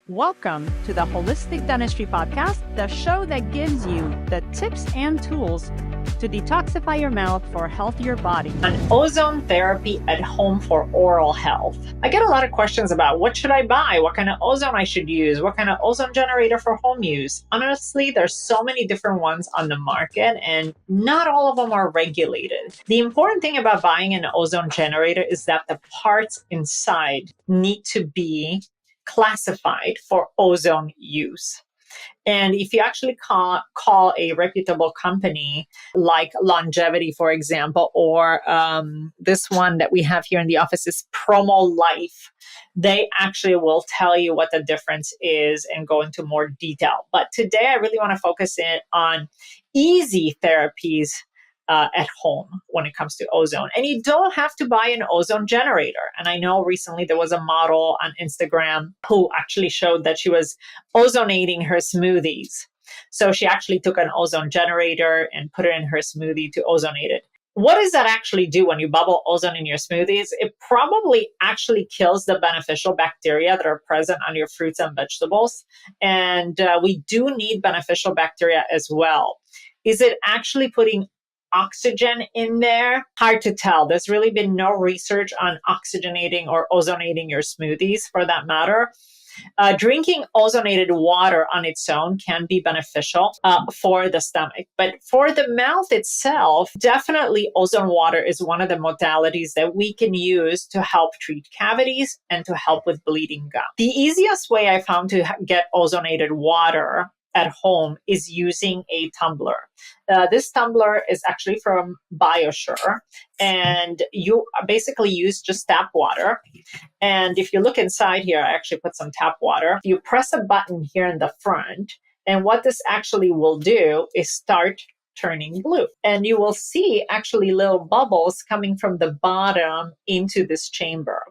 Welcome to the Holistic Dentistry Podcast, the show that gives you the tips and tools to detoxify your mouth for a healthier body. An ozone therapy at home for oral health. I get a lot of questions about what should I buy, what kind of ozone I should use, what kind of ozone generator for home use. Honestly, there's so many different ones on the market and not all of them are regulated. The important thing about buying an ozone generator is that the parts inside need to be classified for ozone use. And if you actually call a reputable company like Longevity, for example, or this one that we have here in the office is Promo Life, they actually will tell you what the difference is and go into more detail. But today I really want to focus in on easy therapies at home when it comes to ozone. And you don't have to buy an ozone generator. And I know recently there was a model on Instagram who actually showed that she was ozonating her smoothies. So she actually took an ozone generator and put it in her smoothie to ozonate it. What does that actually do when you bubble ozone in your smoothies? It probably actually kills the beneficial bacteria that are present on your fruits and vegetables. And we do need beneficial bacteria as well. Is it actually putting oxygen in there? Hard to tell. There's really been no research on oxygenating or ozonating your smoothies for that matter. Drinking ozonated water on its own can be beneficial for the stomach. But for the mouth itself, definitely ozone water is one of the modalities that we can use to help treat cavities and to help with bleeding gum. The easiest way I found to get ozonated water at home is using a tumbler. This tumbler is actually from BioSure, and you basically use just tap water. And if you look inside here, I actually put some tap water. You press a button here in the front, and what this actually will do is start turning blue. And you will see actually little bubbles coming from the bottom into this chamber.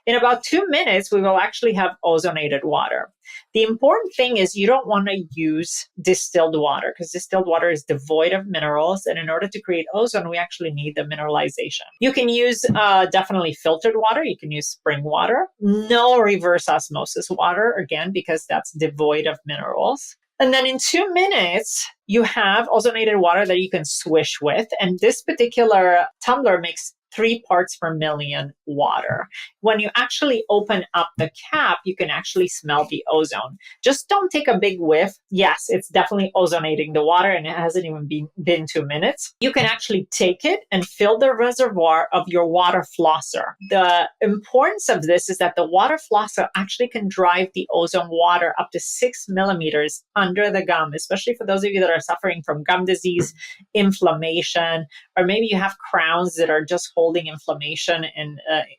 In about 2 minutes, we will actually have ozonated water. The important thing is you don't want to use distilled water because distilled water is devoid of minerals. And in order to create ozone, we actually need the mineralization. You can use definitely filtered water. You can use spring water. No reverse osmosis water, again, because that's devoid of minerals. And then in 2 minutes, you have ozonated water that you can swish with. And this particular tumbler makes 3 parts per million water. When you actually open up the cap, you can actually smell the ozone. Just don't take a big whiff. Yes, it's definitely ozonating the water and it hasn't even been 2 minutes. You can actually take it and fill the reservoir of your water flosser. The importance of this is that the water flosser actually can drive the ozone water up to 6 millimeters under the gum, especially for those of you that are suffering from gum disease, inflammation, or maybe you have crowns that are just holding inflammation in,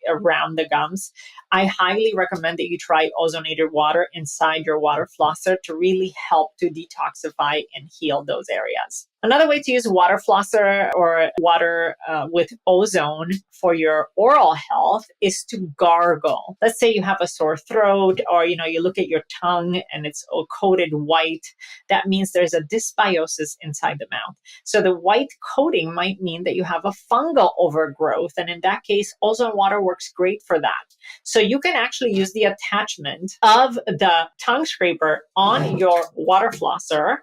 around the gums. I highly recommend that you try ozonated water inside your water flosser to really help to detoxify and heal those areas. Another way to use water flosser or water with ozone for your oral health is to gargle. Let's say you have a sore throat or, you look at your tongue and it's coated white. That means there's a dysbiosis inside the mouth. So the white coating might mean that you have a fungal overgrowth. And in that case, ozone water works great for that. So you can actually use the attachment of the tongue scraper on your water flosser,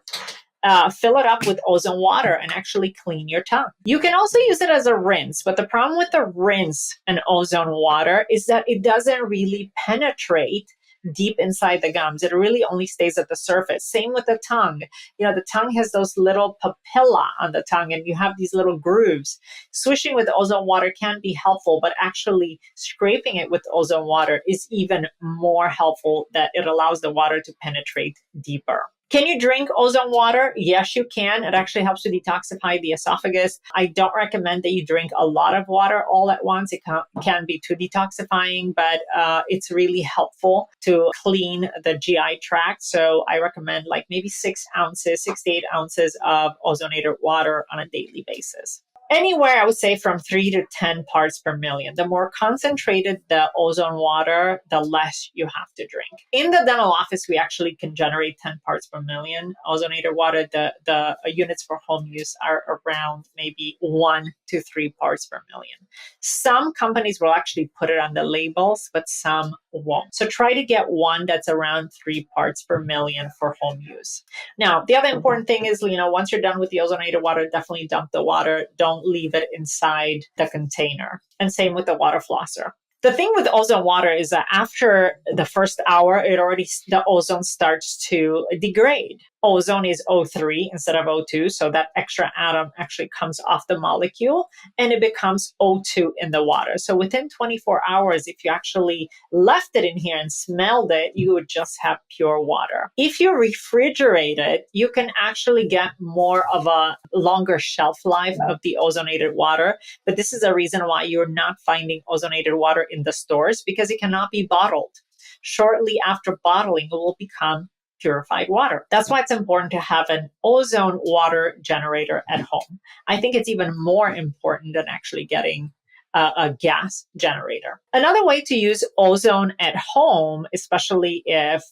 fill it up with ozone water and actually clean your tongue. You can also use it as a rinse, but the problem with the rinse and ozone water is that it doesn't really penetrate deep inside the gums. It really only stays at the surface. Same with the tongue. The tongue has those little papilla on the tongue and you have these little grooves. Swishing with ozone water can be helpful, but actually scraping it with ozone water is even more helpful, that it allows the water to penetrate deeper. Can you drink ozone water? Yes, you can. It actually helps to detoxify the esophagus. I don't recommend that you drink a lot of water all at once. It can be too detoxifying, but it's really helpful to clean the GI tract. So I recommend like maybe 6 to 8 ounces of ozonated water on a daily basis. Anywhere, I would say from 3 to 10 parts per million. The more concentrated the ozone water, the less you have to drink. In the dental office, we actually can generate 10 parts per million ozonated water. The units for home use are around maybe 1 to 3 parts per million. Some companies will actually put it on the labels, but some won't. So try to get one that's around 3 parts per million for home use. Now, the other important thing is, once you're done with the ozonated water, definitely dump the water. Don't leave it inside the container. And same with the water flosser. The thing with ozone water is that after the first hour, the ozone starts to degrade. Ozone is O3 instead of O2, so that extra atom actually comes off the molecule and it becomes O2 in the water. So within 24 hours, if you actually left it in here and smelled it, you would just have pure water. If you refrigerate it, you can actually get more of a longer shelf life of the ozonated water. But this is a reason why you're not finding ozonated water in the stores, because it cannot be bottled. Shortly after bottling, it will become purified water. That's why it's important to have an ozone water generator at home. I think it's even more important than actually getting a gas generator. Another way to use ozone at home, especially if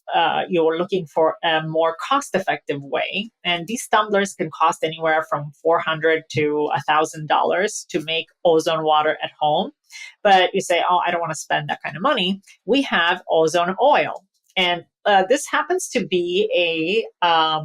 you're looking for a more cost-effective way, and these tumblers can cost anywhere from $400 to $1,000 to make ozone water at home. But you say, oh, I don't want to spend that kind of money. We have ozone oil. And this happens to be a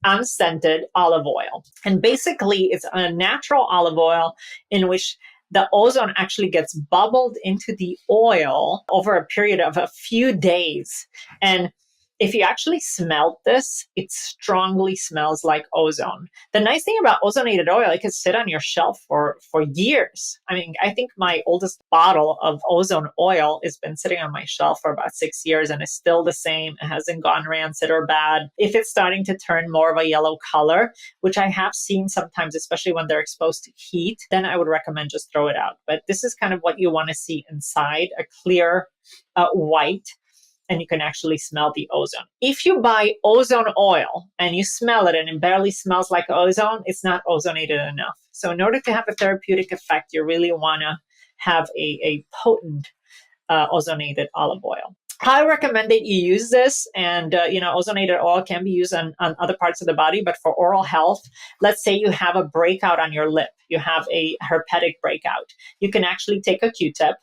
unscented olive oil. And basically, it's a natural olive oil in which the ozone actually gets bubbled into the oil over a period of a few days. And if you actually smell this, it strongly smells like ozone. The nice thing about ozonated oil, it can sit on your shelf for years. I mean, I think my oldest bottle of ozone oil has been sitting on my shelf for about 6 years and is still the same. It hasn't gone rancid or bad. If it's starting to turn more of a yellow color, which I have seen sometimes, especially when they're exposed to heat, then I would recommend just throw it out. But this is kind of what you want to see inside, a clear white, and you can actually smell the ozone. If you buy ozone oil and you smell it and it barely smells like ozone, it's not ozonated enough. So in order to have a therapeutic effect, you really want to have a potent ozonated olive oil. I recommend that you use this, and ozonated oil can be used on other parts of the body, but for oral health, let's say you have a breakout on your lip, you have a herpetic breakout. You can actually take a Q-tip,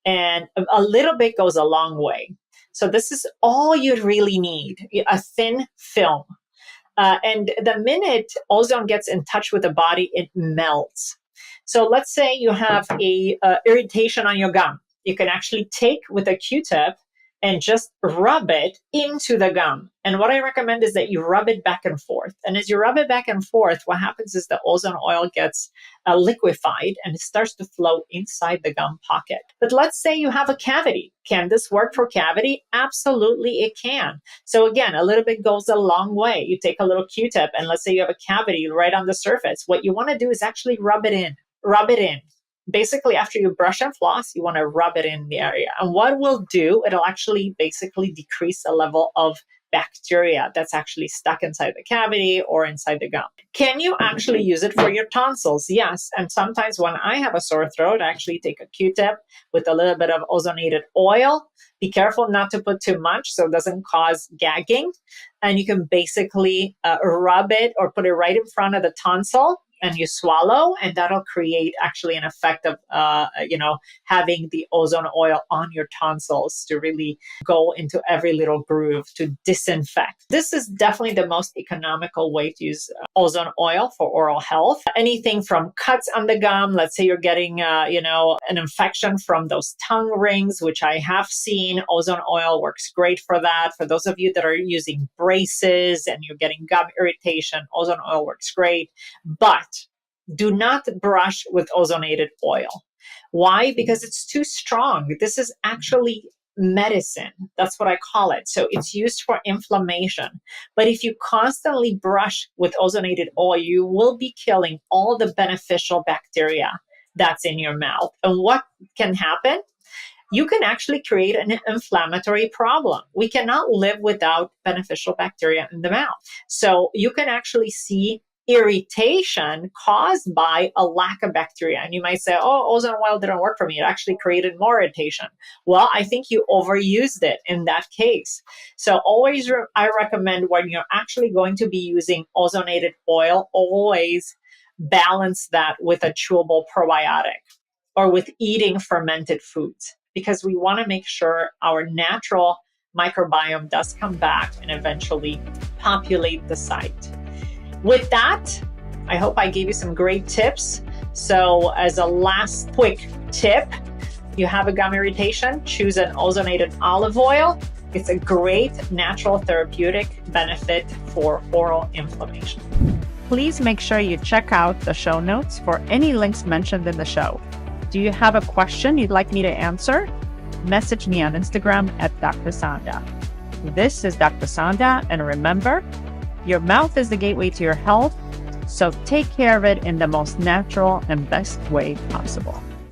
and a little bit goes a long way. So this is all you really need, a thin film. And the minute ozone gets in touch with the body, it melts. So let's say you have a irritation on your gum. You can actually take with a Q-tip and just rub it into the gum. And what I recommend is that you rub it back and forth. And as you rub it back and forth, what happens is the ozone oil gets liquefied and it starts to flow inside the gum pocket. But let's say you have a cavity. Can this work for cavity? Absolutely, it can. So again, a little bit goes a long way. You take a little Q-tip and let's say you have a cavity right on the surface. What you want to do is actually rub it in. Rub it in. Basically, after you brush and floss, you want to rub it in the area. And what we'll do, it'll actually basically decrease the level of bacteria that's actually stuck inside the cavity or inside the gum. Can you actually use it for your tonsils? Yes. And sometimes when I have a sore throat, I actually take a Q-tip with a little bit of ozonated oil. Be careful not to put too much so it doesn't cause gagging. And you can basically rub it or put it right in front of the tonsil, and you swallow, and that'll create actually an effect of, having the ozone oil on your tonsils to really go into every little groove to disinfect. This is definitely the most economical way to use ozone oil for oral health. Anything from cuts on the gum, let's say you're getting, an infection from those tongue rings, which I have seen, ozone oil works great for that. For those of you that are using braces and you're getting gum irritation, ozone oil works great. But do not brush with ozonated oil. Why? Because it's too strong. This is actually medicine. That's what I call it. So it's used for inflammation. But if you constantly brush with ozonated oil, you will be killing all the beneficial bacteria that's in your mouth. And what can happen? You can actually create an inflammatory problem. We cannot live without beneficial bacteria in the mouth. So you can actually see irritation caused by a lack of bacteria. And you might say, oh, ozone oil didn't work for me. It actually created more irritation. Well, I think you overused it in that case. So always, I recommend when you're actually going to be using ozonated oil, always balance that with a chewable probiotic or with eating fermented foods, because we want to make sure our natural microbiome does come back and eventually populate the site. With that, I hope I gave you some great tips. So as a last quick tip, you have a gum irritation, choose an ozonated olive oil. It's a great natural therapeutic benefit for oral inflammation. Please make sure you check out the show notes for any links mentioned in the show. Do you have a question you'd like me to answer? Message me on Instagram at drsanda. This is Dr. Sanda, and remember, your mouth is the gateway to your health, so take care of it in the most natural and best way possible.